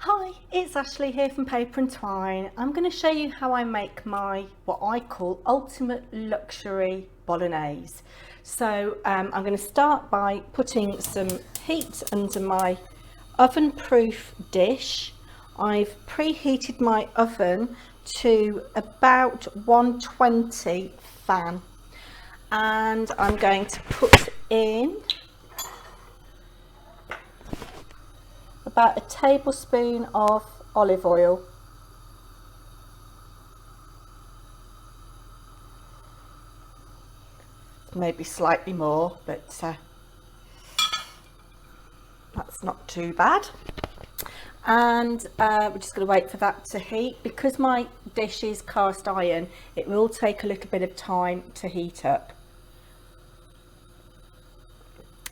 Hi, it's Ashley here from Paper&Twine. I'm going to show you how I make my, what I call, ultimate luxury bolognese. So I'm going to start by putting some heat under my oven-proof dish. I've preheated my oven to about 120 fan, and I'm going to put in about a tablespoon of olive oil. Maybe slightly more, but that's not too bad. And we're just going to wait for that to heat. Because my dish is cast iron, it will take a little bit of time to heat up.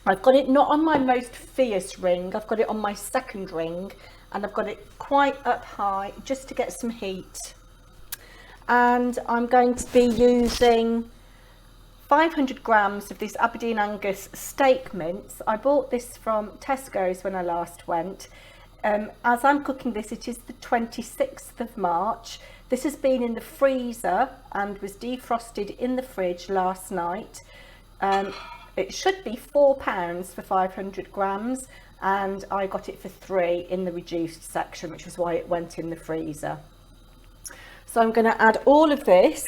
I've got it not on my most fierce ring, I've got it on my second ring, and I've got it quite up high just to get some heat. And I'm going to be using 500 grams of this Aberdeen Angus steak mince. I bought this from Tesco's when I last went. As I'm cooking this, it is the 26th of March. This has been in the freezer and was defrosted in the fridge last night. It should be £4 for 500 grams, and I got it for £3 in the reduced section, which is why it went in the freezer. So I'm going to add all of this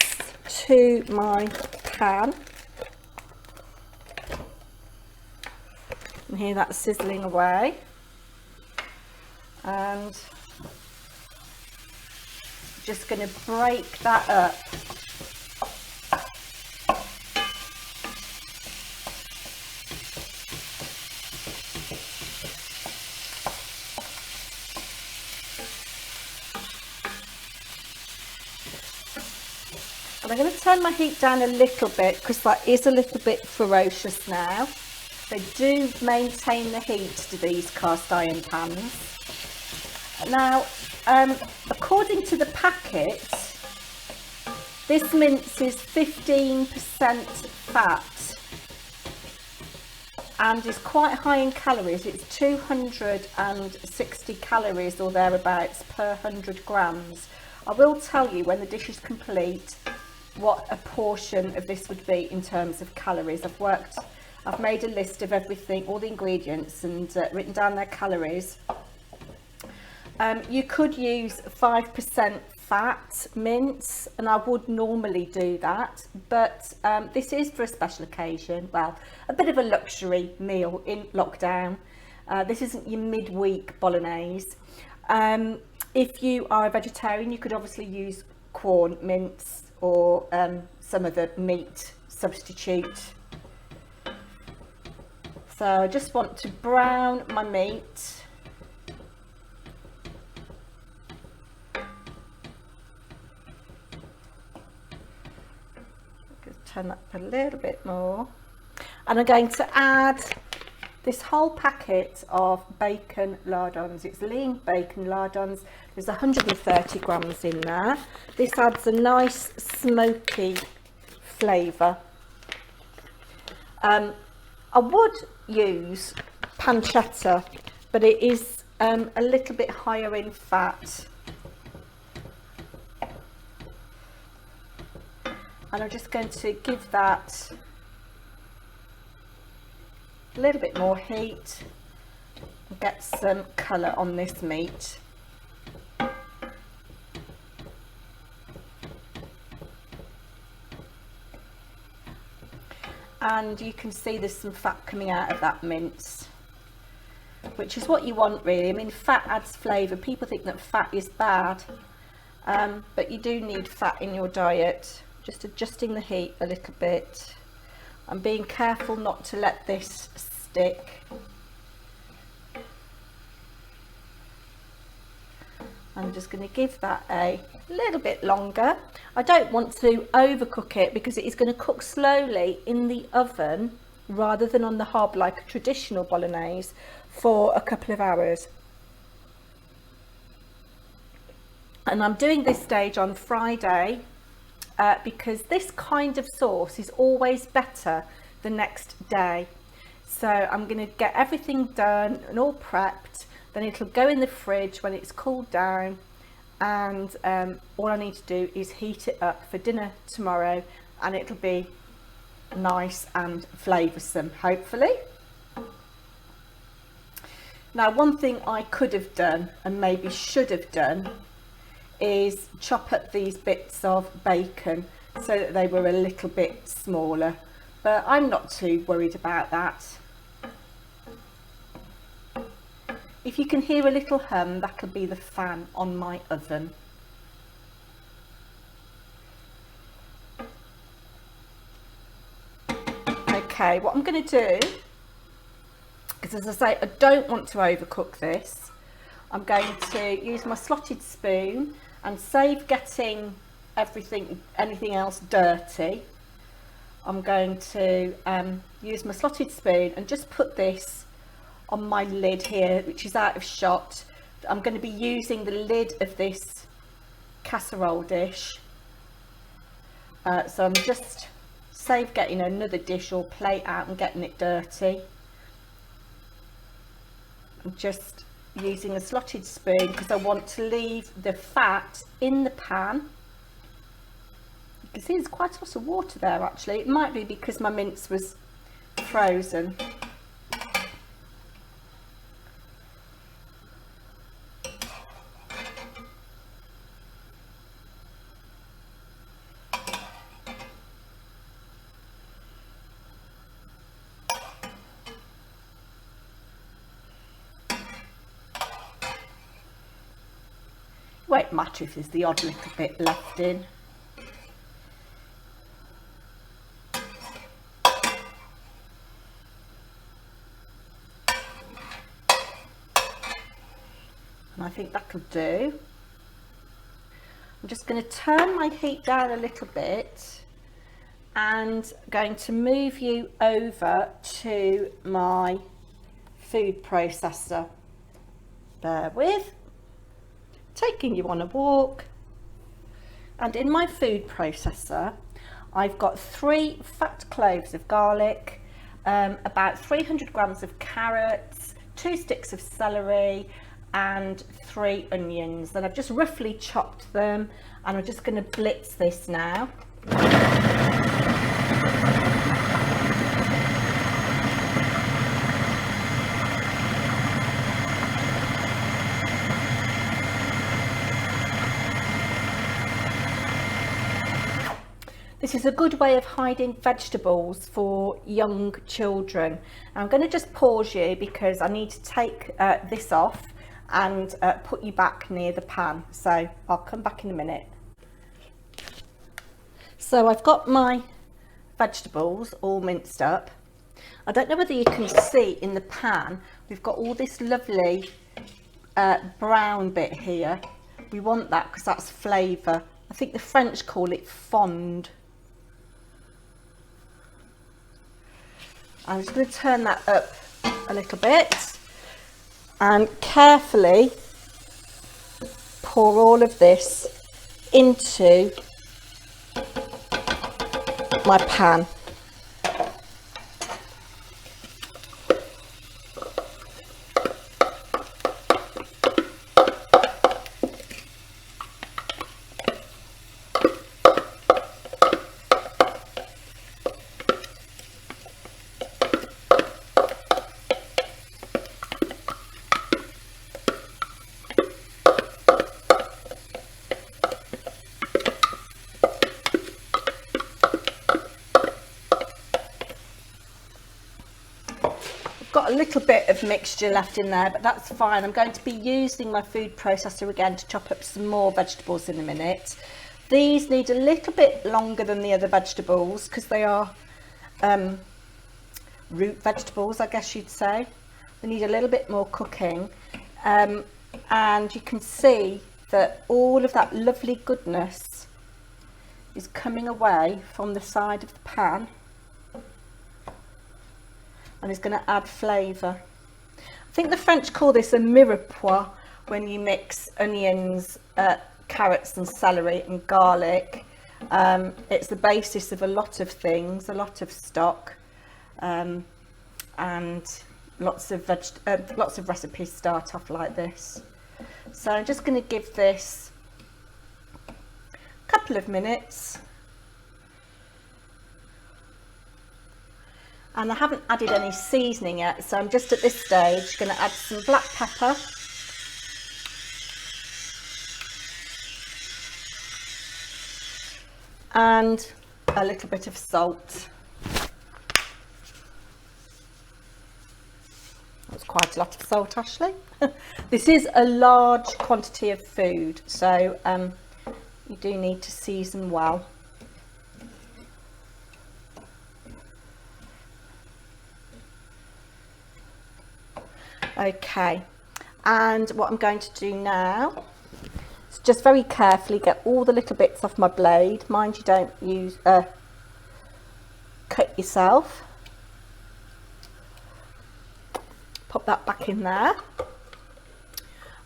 to my pan. And hear that sizzling away. And just going to break that up. And I'm going to turn my heat down a little bit because that is a little bit ferocious now. They do maintain the heat to these cast iron pans. Now, according to the packet, this mince is 15% fat and is quite high in calories. It's 260 calories or thereabouts per 100 grams. I will tell you when the dish is complete what a portion of this would be in terms of calories. I've made a list of everything, all the ingredients, and written down their calories. You could use 5% fat mince, and I would normally do that, but this is for a special occasion, well, a bit of a luxury meal in lockdown. This isn't your midweek bolognese. If you are a vegetarian, you could obviously use corn mince or some other meat substitute. So I just want to brown my meat. Just turn that up a little bit more. And I'm going to add this whole packet of bacon lardons. It's lean bacon lardons. There's 130 grams in there. This adds a nice smoky flavour. I would use pancetta, but it is a little bit higher in fat. And I'm just going to give that a little bit more heat and get some colour on this meat. And you can see there's some fat coming out of that mince, which is what you want really. I mean, fat adds flavour. People think that fat is bad, but you do need fat in your diet. Just adjusting the heat a little bit. I'm being careful not to let this stick. I'm just going to give that a little bit longer. I don't want to overcook it because it is going to cook slowly in the oven rather than on the hob like a traditional bolognese for a couple of hours. And I'm doing this stage on Friday because this kind of sauce is always better the next day. So I'm going to get everything done and all prepped then it'll go in the fridge when it's cooled down, and all I need to do is heat it up for dinner tomorrow, and it'll be nice and flavoursome, hopefully. Now, one thing I could have done and maybe should have done is chop up these bits of bacon so that they were a little bit smaller, but I'm not too worried about that. If you can hear a little hum, that'll be the fan on my oven. Okay, what I'm going to do, because as I say, I don't want to overcook this, I'm going to use my slotted spoon and save getting anything else dirty. I'm going to use my slotted spoon and just put this on my lid here, which is out of shot. I'm going to be using the lid of this casserole dish, so I'm just save getting another dish or plate out and getting it dirty. I'm just using a slotted spoon because I want to leave the fat in the pan. You can see there's quite a lot of water there actually. It might be because my mince was frozen. Won't matter if there's the odd little bit left in. And I think that'll do. I'm just going to turn my heat down a little bit and going to move you over to my food processor. Bear with. Taking you on a walk, and in my food processor I've got 3 fat cloves of garlic, about 300 grams of carrots, 2 sticks of celery and 3 onions, and I've just roughly chopped them, and I'm just going to blitz this now. This is a good way of hiding vegetables for young children. I'm going to just pause you because I need to take this off and put you back near the pan. So I'll come back in a minute. So I've got my vegetables all minced up. I don't know whether you can see in the pan, we've got all this lovely brown bit here. We want that because that's flavour. I think the French call it fond. I'm just going to turn that up a little bit and carefully pour all of this into my pan. Got a little bit of mixture left in there, but that's fine. I'm going to be using my food processor again to chop up some more vegetables in a minute. These need a little bit longer than the other vegetables because they are root vegetables, I guess you'd say. They need a little bit more cooking, and you can see that all of that lovely goodness is coming away from the side of the pan. And it's going to add flavour. I think the French call this a mirepoix when you mix onions, carrots and celery and garlic. It's the basis of a lot of things, a lot of stock, and lots of recipes start off like this. So I'm just going to give this a couple of minutes. And I haven't added any seasoning yet, so I'm just at this stage going to add some black pepper, and a little bit of salt. That's quite a lot of salt, Ashley. This is a large quantity of food, so you do need to season well. Okay, and what I'm going to do now is just very carefully get all the little bits off my blade. Mind you don't use cut yourself. Pop that back in there.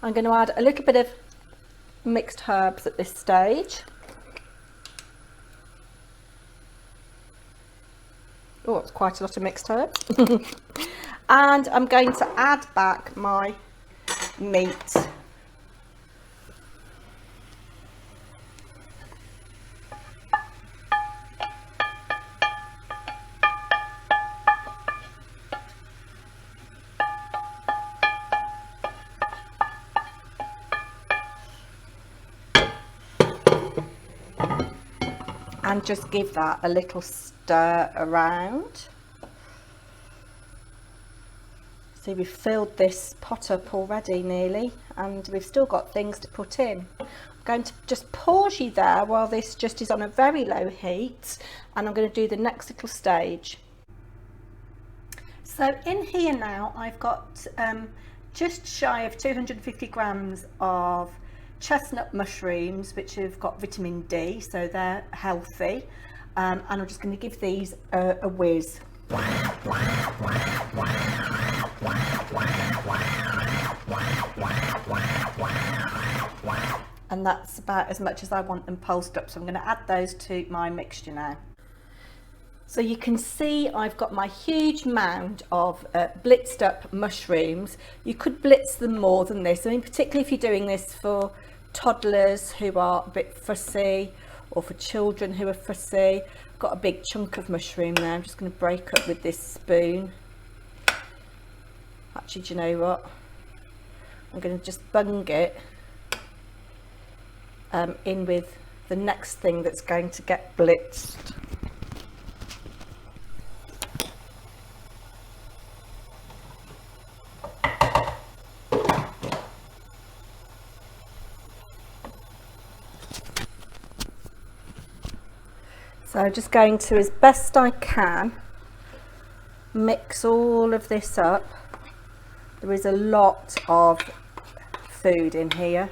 I'm going to add a little bit of mixed herbs at this stage. Oh, it's quite a lot of mixed herbs. And I'm going to add back my meat. And just give that a little stir around. See, we've filled this pot up already nearly, and we've still got things to put in. I'm going to just pause you there while this just is on a very low heat, and I'm going to do the next little stage. So in here now I've got just shy of 250 grams of chestnut mushrooms, which have got vitamin D, so they're healthy, and I'm just going to give these a whiz. And that's about as much as I want them pulsed up, so I'm going to add those to my mixture now. So you can see I've got my huge mound of blitzed up mushrooms. You could blitz them more than this. I mean, particularly if you're doing this for toddlers who are a bit fussy, or for children who are fussy. I've got a big chunk of mushroom there. I'm just going to break up with this spoon. Actually, do you know what? I'm going to just bung it in with the next thing that's going to get blitzed. So I'm just going to, as best I can, mix all of this up. There is a lot of food in here.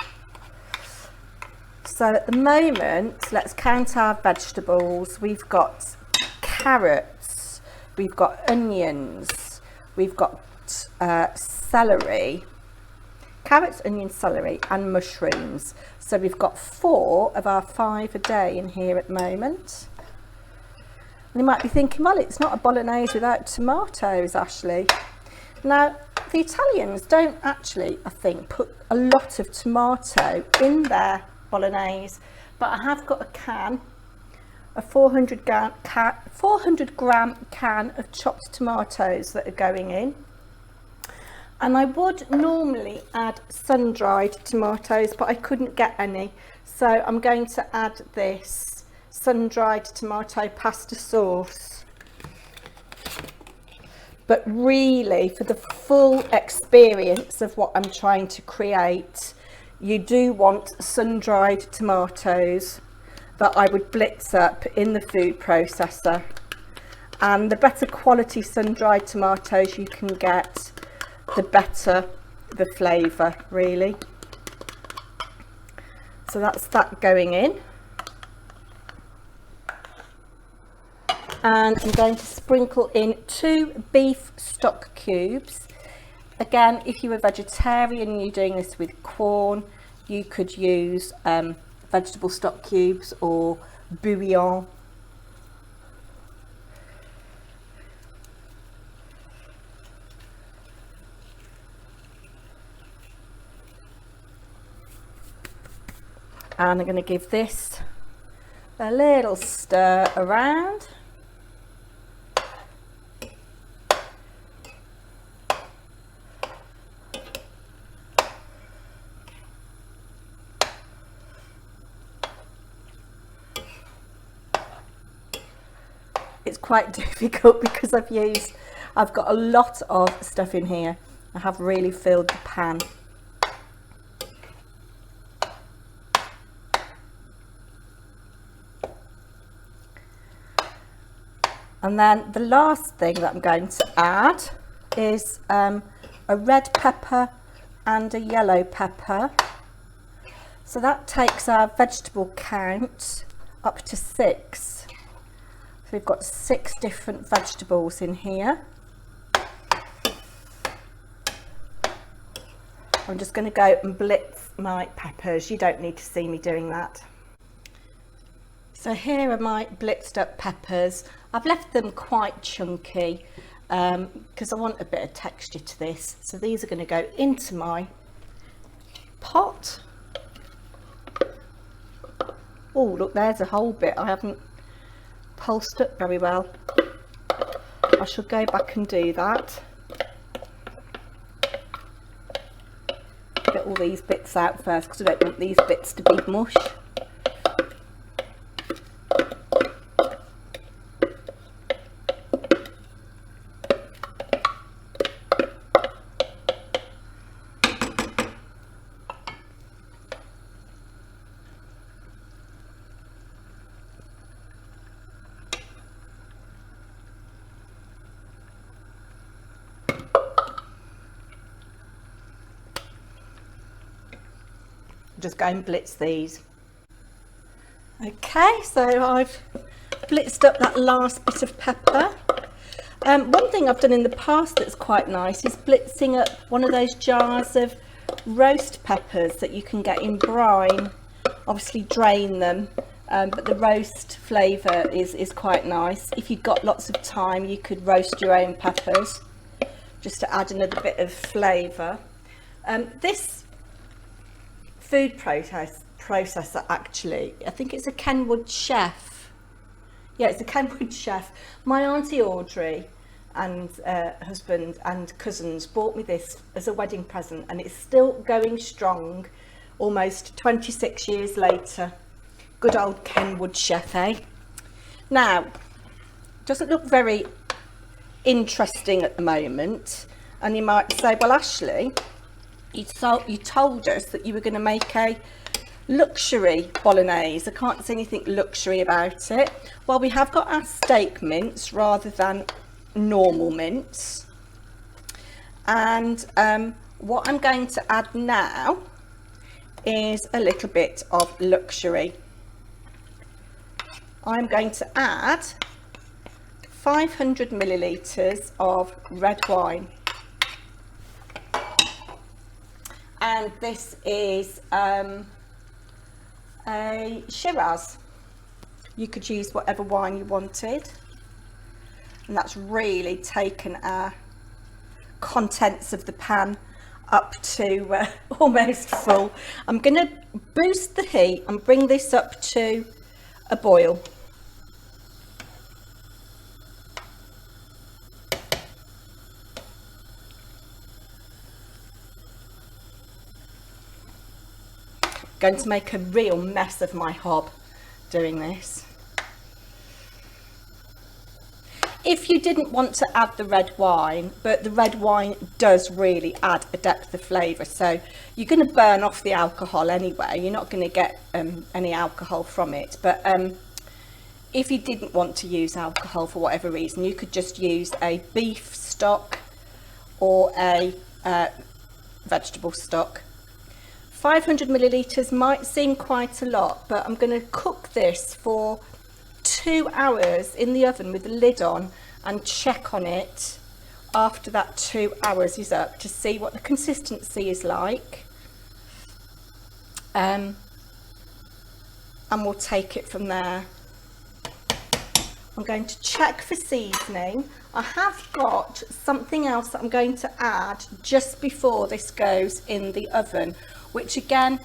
So at the moment, let's count our vegetables. We've got carrots, we've got onions, we've got celery, carrots, onions, celery and mushrooms. So we've got 4 of our 5 a day in here at the moment. And you might be thinking, well, it's not a bolognese without tomatoes, Ashley. Now, the Italians don't actually, I think, put a lot of tomato in their bolognese, but I have got a can, a 400 gram can of chopped tomatoes that are going in. And I would normally add sun-dried tomatoes, but I couldn't get any. So I'm going to add this sun-dried tomato pasta sauce. But really, for the full experience of what I'm trying to create, you do want sun-dried tomatoes that I would blitz up in the food processor. And the better quality sun-dried tomatoes you can get, the better the flavour, really. So that's that going in. And I'm going to sprinkle in 2 beef stock cubes. Again, if you're a vegetarian and you're doing this with corn, you could use vegetable stock cubes or bouillon. And I'm going to give this a little stir around. It's quite difficult because I've got a lot of stuff in here. I have really filled the pan. And then the last thing that I'm going to add is a red pepper and a yellow pepper. So that takes our vegetable count up to 6. So we've got 6 different vegetables in here. I'm just going to go and blitz my peppers. You don't need to see me doing that. So here are my blitzed up peppers. I've left them quite chunky because I want a bit of texture to this. So these are going to go into my pot. Oh, look, there's a whole bit I haven't pulsed up very well. I shall go back and do that. Get all these bits out first because I don't want these bits to be mush. Just go and blitz these. Okay, so I've blitzed up that last bit of pepper. One thing I've done in the past that's quite nice is blitzing up one of those jars of roast peppers that you can get in brine. Obviously drain them, but the roast flavour is quite nice. If you've got lots of time, you could roast your own peppers just to add another bit of flavour. This food processor, actually, I think it's a Kenwood Chef. Yeah, it's a Kenwood Chef. My auntie Audrey and husband and cousins bought me this as a wedding present, and it's still going strong almost 26 years later. Good old Kenwood Chef, eh? Now, doesn't look very interesting at the moment, and you might say, well, Ashley, you told us that you were going to make a luxury bolognese. I can't see anything luxury about it. Well, we have got our steak mince rather than normal mince. And what I'm going to add now is a little bit of luxury. I'm going to add 500 milliliters of red wine. And this is a Shiraz. You could use whatever wine you wanted. And that's really taken our contents of the pan up to almost full. I'm going to boost the heat and bring this up to a boil. Going to make a real mess of my hob doing this. If you didn't want to add the red wine, but the red wine does really add a depth of flavour, so you're going to burn off the alcohol anyway. You're not going to get any alcohol from it, but if you didn't want to use alcohol for whatever reason, you could just use a beef stock or a vegetable stock. 500 milliliters might seem quite a lot, but I'm going to cook this for 2 hours in the oven with the lid on and check on it after that 2 hours is up to see what the consistency is like. And we'll take it from there. I'm going to check for seasoning. I have got something else that I'm going to add just before this goes in the oven, which again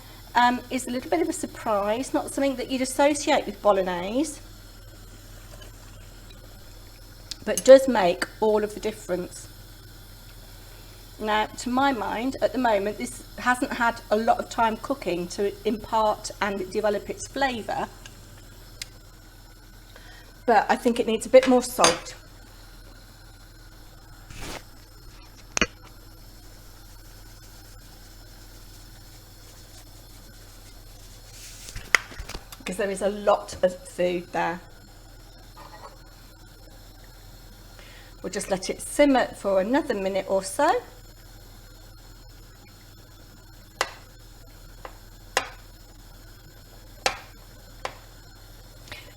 is a little bit of a surprise, not something that you'd associate with bolognese, but does make all of the difference. Now, to my mind, at the moment, this hasn't had a lot of time cooking to impart and develop its flavour, but I think it needs a bit more salt. Because there is a lot of food there. We'll just let it simmer for another minute or so.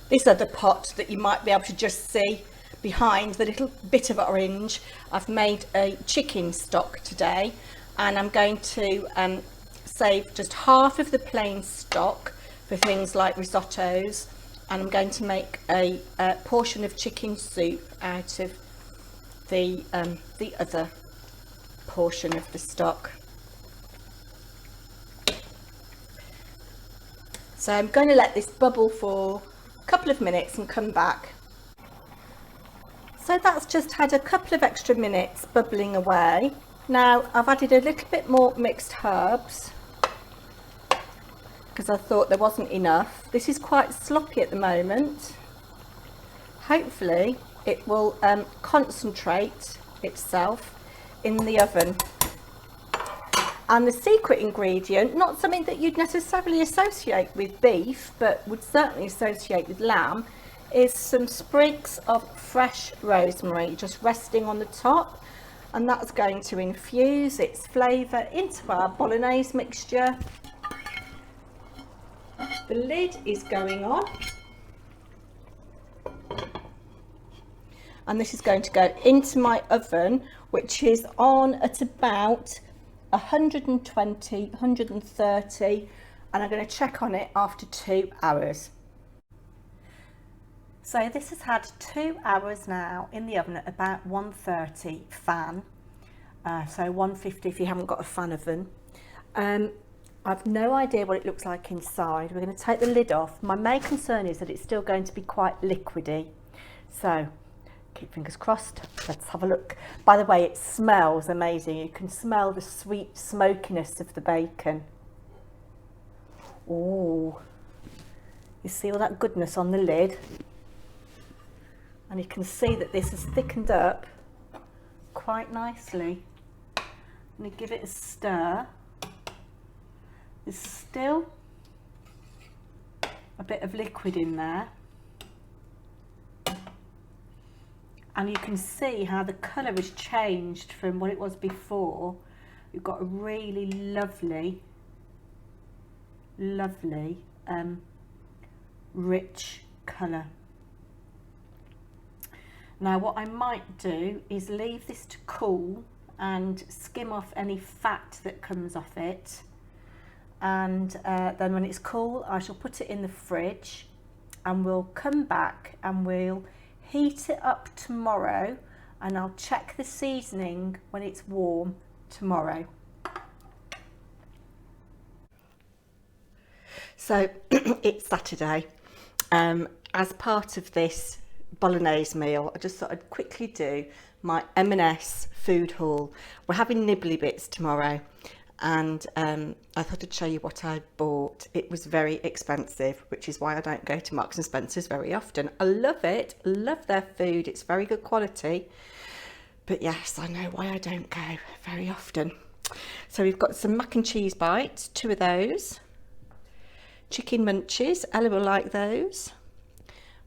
This other pot that you might be able to just see behind the little bit of orange, I've made a chicken stock today, and I'm going to save just half of the plain stock for things like risottos, and I'm going to make a portion of chicken soup out of the other portion of the stock. So I'm going to let this bubble for a couple of minutes and come back. So that's just had a couple of extra minutes bubbling away. Now I've added a little bit more mixed herbs because I thought there wasn't enough. This is quite sloppy at the moment. Hopefully it will concentrate itself in the oven. And the secret ingredient, not something that you'd necessarily associate with beef, but would certainly associate with lamb, is some sprigs of fresh rosemary just resting on the top, and that's going to infuse its flavour into our bolognese mixture. The lid is going on, and this is going to go into my oven, which is on at about 120, 130, and I'm going to check on it after 2 hours. So this has had 2 hours now in the oven at about 130 fan, so 150 if you haven't got a fan oven. I've no idea what it looks like inside. We're going to take the lid off. My main concern is that it's still going to be quite liquidy, so keep fingers crossed. Let's have a look. By the way, it smells amazing. You can smell the sweet smokiness of the bacon. Oh, you see all that goodness on the lid? And you can see that this has thickened up quite nicely. I'm going to give it a stir. There's still a bit of liquid in there. And you can see how the colour has changed from what it was before. You've got a really lovely, rich colour. Now what I might do is leave this to cool and skim off any fat that comes off it. And then when it's cool, I shall put it in the fridge, and we'll come back and we'll heat it up tomorrow, and I'll check the seasoning when it's warm tomorrow. So it's Saturday. As part of this bolognese meal, I just thought I'd quickly do my M&S food haul. We're having nibbly bits tomorrow, and I thought I'd show you what I bought. It was very expensive, which is why I don't go to Marks and Spencer's very often. I love it, love their food, it's very good quality, but yes, I know why I don't go very often. So we've got some mac and cheese bites, 2 of those, chicken munchies, Ella will like those,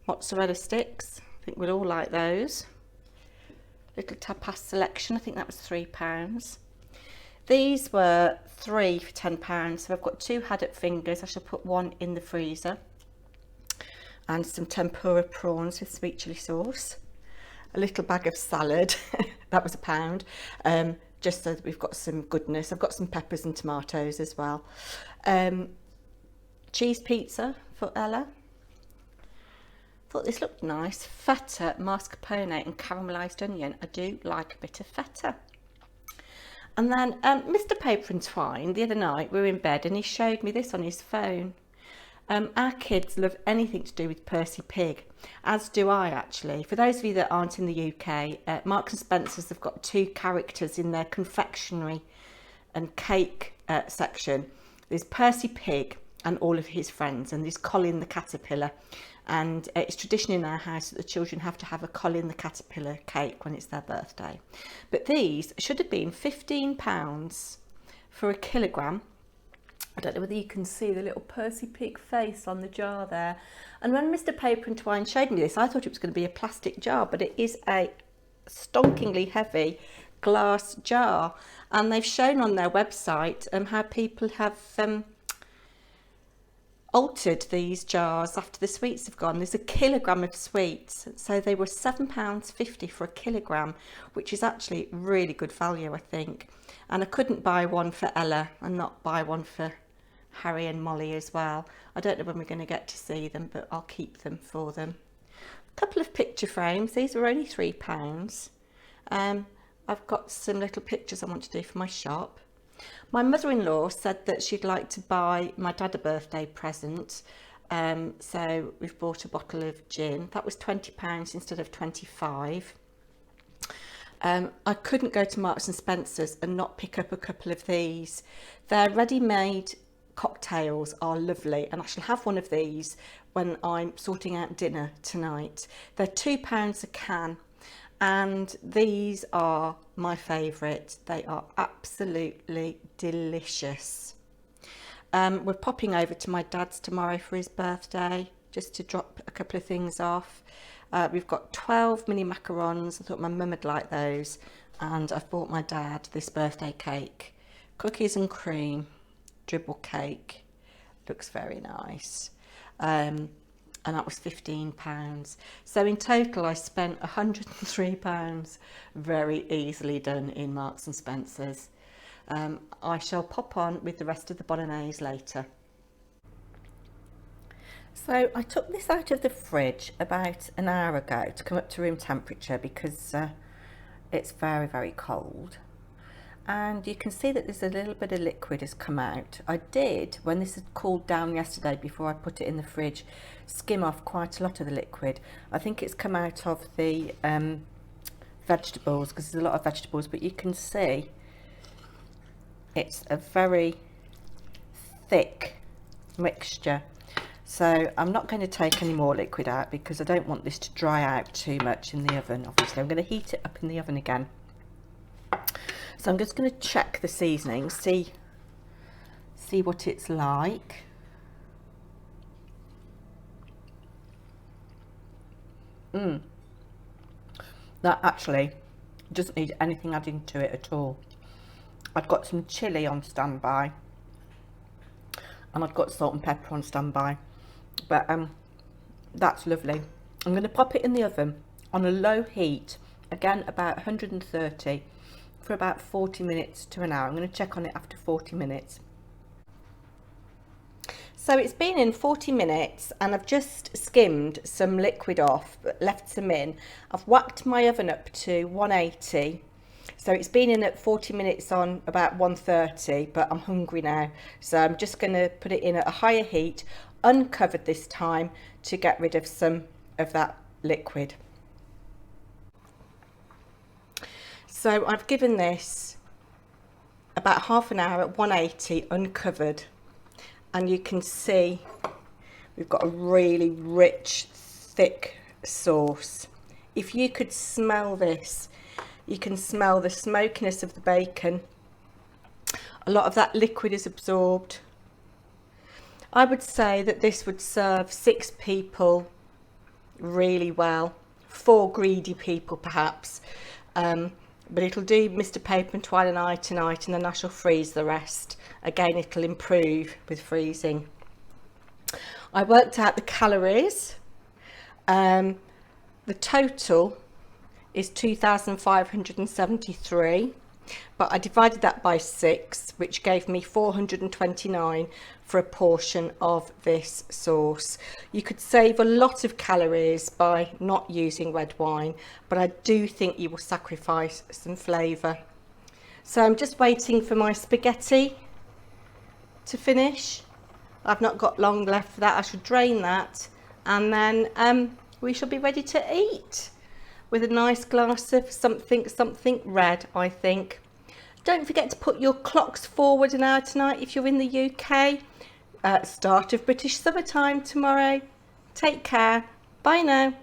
mozzarella sticks, I think we'll all like those, little tapas selection, I think that was £3. These were 3 for £10, so I've got 2 haddock fingers. I shall put 1 in the freezer. And some tempura prawns with sweet chilli sauce. A little bag of salad, that was £1, just so that we've got some goodness. I've got some peppers and tomatoes as well. Cheese pizza for Ella. Thought this looked nice. Feta, mascarpone and caramelised onion. I do like a bit of feta. And then Mr. Paper&Twine, the other night, we were in bed and he showed me this on his phone. Our kids love anything to do with Percy Pig, as do I actually. For those of you that aren't in the UK, Marks and Spencer's have got two characters in their confectionery and cake section. There's Percy Pig and all of his friends, and there's Colin the Caterpillar. And it's tradition in our house that the children have to have a Colin the Caterpillar cake when it's their birthday. But these should have been £15 for a kilogram. I don't know whether you can see the little Percy Pig face on the jar there. And when Mr. Paper&Twine showed me this, I thought it was going to be a plastic jar, but it is a stonkingly heavy glass jar. And they've shown on their website how people have altered these jars after the sweets have gone. There's a kilogram of sweets, so they were £7.50 for a kilogram, which is actually really good value, I think. And I couldn't buy one for Ella and not buy one for Harry and Molly as well. I don't know when we're going to get to see them, but I'll keep them for them. A couple of picture frames. These were only £3. I've got some little pictures I want to do for my shop. My mother-in-law said that she'd like to buy my dad a birthday present, so we've bought a bottle of gin. That was £20 instead of 25. I couldn't go to Marks and Spencer's and not pick up a couple of these. Their ready-made cocktails are lovely, and I shall have one of these when I'm sorting out dinner tonight. They're £2 a can. And these are my favourite. They are absolutely delicious. We're popping over to my dad's tomorrow for his birthday, just to drop a couple of things off. We've got 12 mini macarons. I thought my mum would like those. And I've bought my dad this birthday cake. Cookies and cream, dribble cake. Looks very nice. And that was £15. So in total I spent £103, very easily done in Marks and Spencer's. I shall pop on with the rest of the Bolognese later. So I took this out of the fridge about an hour ago to come up to room temperature because it's very, very cold. And you can see that there's a little bit of liquid has come out. I did, when this had cooled down yesterday before I put it in the fridge, skim off quite a lot of the liquid. I think it's come out of the vegetables, because there's a lot of vegetables, but you can see it's a very thick mixture. So I'm not going to take any more liquid out because I don't want this to dry out too much in the oven. Obviously I'm going to heat it up in the oven again. So I'm just going to check the seasoning, see what it's like. That actually doesn't need anything adding to it at all. I've got some chilli on standby, and I've got salt and pepper on standby, but that's lovely. I'm going to pop it in the oven on a low heat, again about 130, for about 40 minutes to an hour. I'm going to check on it after 40 minutes. So it's been in 40 minutes and I've just skimmed some liquid off, but left some in. I've whacked my oven up to 180. So it's been in at 40 minutes on about 130, but I'm hungry now. So I'm just going to put it in at a higher heat, uncovered this time, to get rid of some of that liquid. So I've given this about half an hour at 180 uncovered, and you can see we've got a really rich, thick sauce. If you could smell this, you can smell the smokiness of the bacon. A lot of that liquid is absorbed. I would say that this would serve 6 people really well, 4 greedy people perhaps. But it'll do Mr. Paper&Twine and I tonight, and then I shall freeze the rest. Again, it'll improve with freezing. I worked out the calories. The total is 2,573, but I divided that by 6, which gave me 429 for a portion of this sauce. You could save a lot of calories by not using red wine, but I do think you will sacrifice some flavour. So I'm just waiting for my spaghetti to finish. I've not got long left for that. I should drain that, and then we shall be ready to eat with a nice glass of something red, I think. Don't forget to put your clocks forward an hour tonight if you're in the UK. Start of British summertime tomorrow. Take care. Bye now.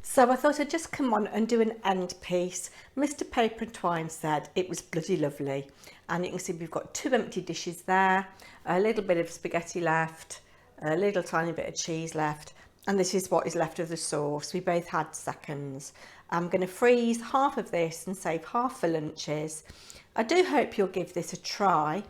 So I thought I'd just come on and do an end piece. Mr. Paper&Twine said it was bloody lovely. And you can see we've got 2 empty dishes there, a little bit of spaghetti left, a little tiny bit of cheese left, and this is what is left of the sauce. We both had seconds. I'm going to freeze half of this and save half for lunches. I do hope you'll give this a try.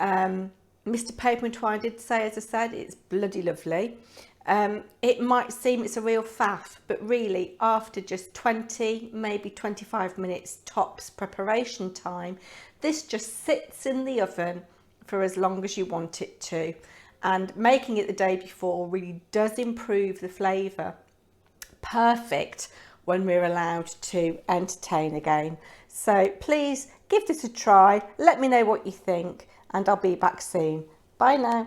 Mr. Paper&Twine did say, as I said, it's bloody lovely. It might seem it's a real faff, but really after just 20, maybe 25 minutes tops preparation time, this just sits in the oven for as long as you want it to. And making it the day before really does improve the flavour. Perfect when we're allowed to entertain again. So please give this a try. Let me know what you think, and I'll be back soon. Bye now.